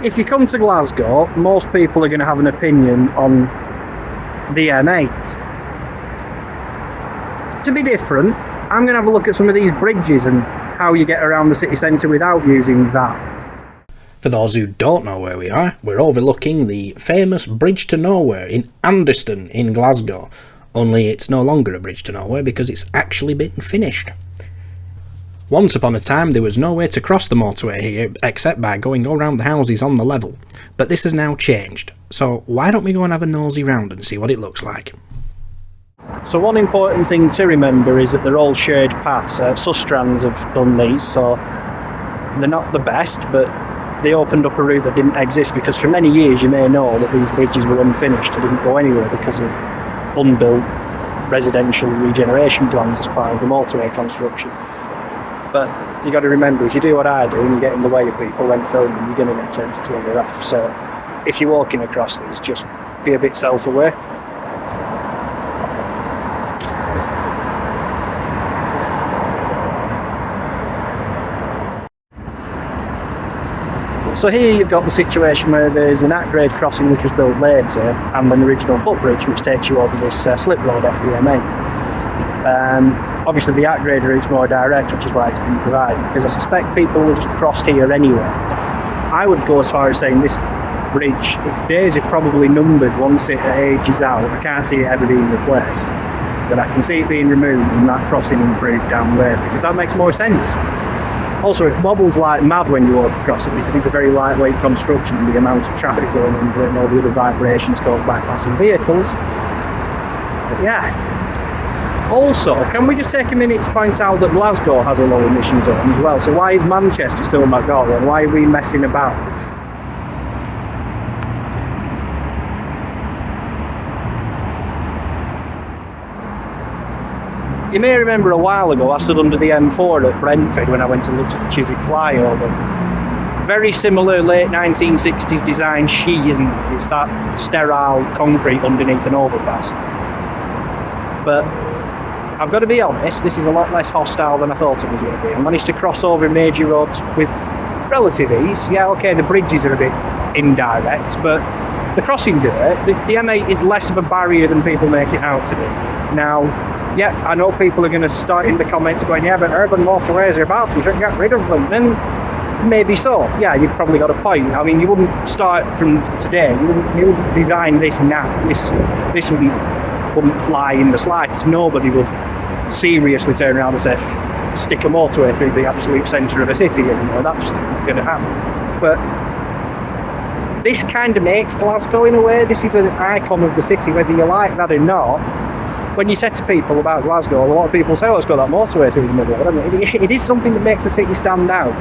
if you come to Glasgow, most people are going to have an opinion on the M8. To be different, I'm going to have a look at some of these bridges and how you get around the city centre without using that. For those who don't know where we are, we're overlooking the famous Bridge to Nowhere in Anderston in Glasgow. Only it's no longer a bridge to nowhere because it's actually been finished. Once upon a time there was no way to cross the motorway here except by going all round the houses on the level, but this has now changed, so why don't we go and have a nosy round and see what it looks like. So one important thing to remember is that they're all shared paths. Sustrands have done these, so they're not the best, but they opened up a route that didn't exist, because for many years you may know that these bridges were unfinished, they didn't go anywhere because of unbuilt residential regeneration plans as part of the motorway construction. But you got to remember, if you do what I do and you get in the way of people when filming, you're going to get turned to clear it off. So if you're walking across these, just be a bit self-aware. So here you've got the situation where there's an at-grade crossing which was built later and an original footbridge which takes you over this slip road off the M8. Obviously the at-grade route's more direct, which is why it's been provided, because I suspect people will just crossed here anyway. I would go as far as saying this bridge, its days are probably numbered once it ages out. I can't see it ever being replaced, but I can see it being removed and that crossing improved down there, because that makes more sense. Also, it wobbles like mad when you walk across it because it's a very lightweight construction, and the amount of traffic going under it and all the other vibrations caused by passing vehicles. But yeah. Also, can we just take a minute to point out that Glasgow has a low emission zone as well? So why is Manchester still not got one? Why are we messing about? You may remember a while ago I stood under the M4 at Brentford when I went and looked at the Chiswick flyover. Very similar late 1960s design she, isn't it? It's that sterile concrete underneath an overpass. But I've got to be honest, this is a lot less hostile than I thought it was going to be. I managed to cross over major roads with relative ease. Yeah, okay, the bridges are a bit indirect, but the crossings here, the M8 is less of a barrier than people make it out to be. Now, yeah, I know people are going to start in the comments going, yeah, but urban motorways are bad, we should get rid of them. And maybe so. Yeah, you've probably got a point. I mean, you wouldn't start from today. You wouldn't design this now. This wouldn't fly in the slightest. Nobody would seriously turn around and say, stick a motorway through the absolute centre of a city anymore. That's just not going to happen. But this kind of makes Glasgow in a way. This is an icon of the city, whether you like that or not. When you say to people about Glasgow, a lot of people say, oh, it's got that motorway through the middle. I mean, it is something that makes the city stand out.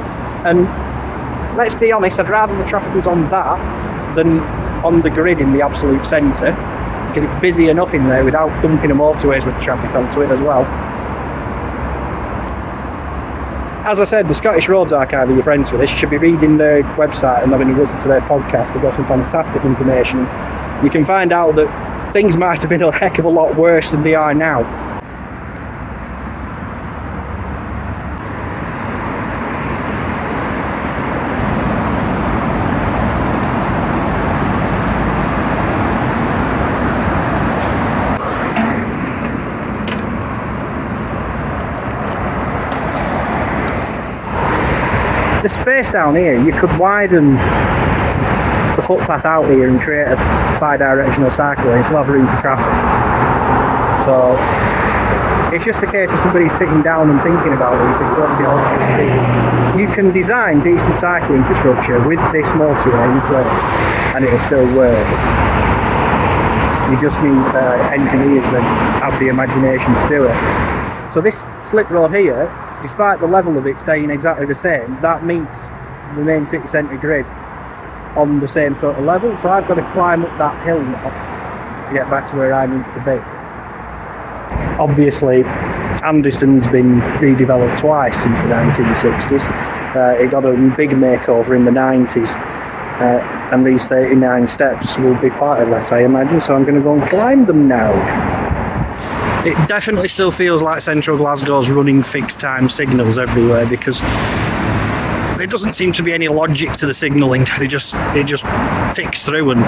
And let's be honest, I'd rather the traffic was on that than on the grid in the absolute centre, because it's busy enough in there without dumping the motorways with traffic onto it as well. As I said, the Scottish Roads Archive are your friends for this. You should be reading their website and having a listen to their podcast. They've got some fantastic information. You can find out that things might have been a heck of a lot worse than they are now. The space down here, you could widen the footpath out here and create a bi-directional cycleway and still have room for traffic. So it's just a case of somebody sitting down and thinking about these things. What the options be? You can design decent cycle infrastructure with this motorway in place and it'll still work. You just need engineers that have the imagination to do it. So this slip road here, despite the level of it staying exactly the same, that meets the main city centre grid on the same sort of level, so I've got to climb up that hill now to get back to where I need to be. Obviously, Anderston's been redeveloped twice since the 1960s. It got a big makeover in the 90s, and these 39 steps will be part of that, I imagine, so I'm going to go and climb them now. It definitely still feels like central Glasgow's running fixed time signals everywhere, because there doesn't seem to be any logic to the signalling. It just ticks through and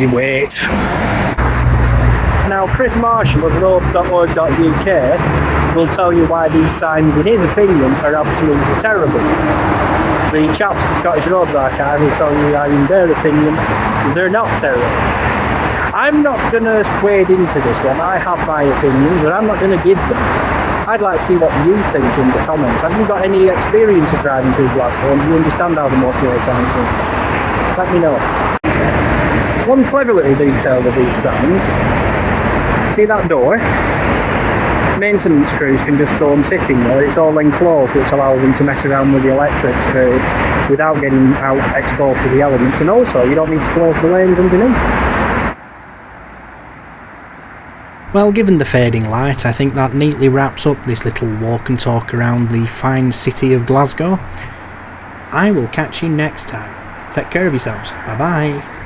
you wait. Now, Chris Marshall of roads.org.uk will tell you why these signs, in his opinion, are absolutely terrible. The chaps at the Scottish Roads Archive will tell you why, in their opinion, they're not terrible. I'm not going to wade into this one. I have my opinions, but I'm not going to give them. I'd like to see what you think in the comments. Have you got any experience of driving through Glasgow, and do you understand how the motorway signs work? Let me know. One clever little detail of these signs, see that door? Maintenance crews can just go and sit in there. It's all enclosed, which allows them to mess around with the electrics without getting out exposed to the elements, and also you don't need to close the lanes underneath. Well, given the fading light, I think that neatly wraps up this little walk and talk around the fine city of Glasgow. I will catch you next time. Take care of yourselves. Bye bye.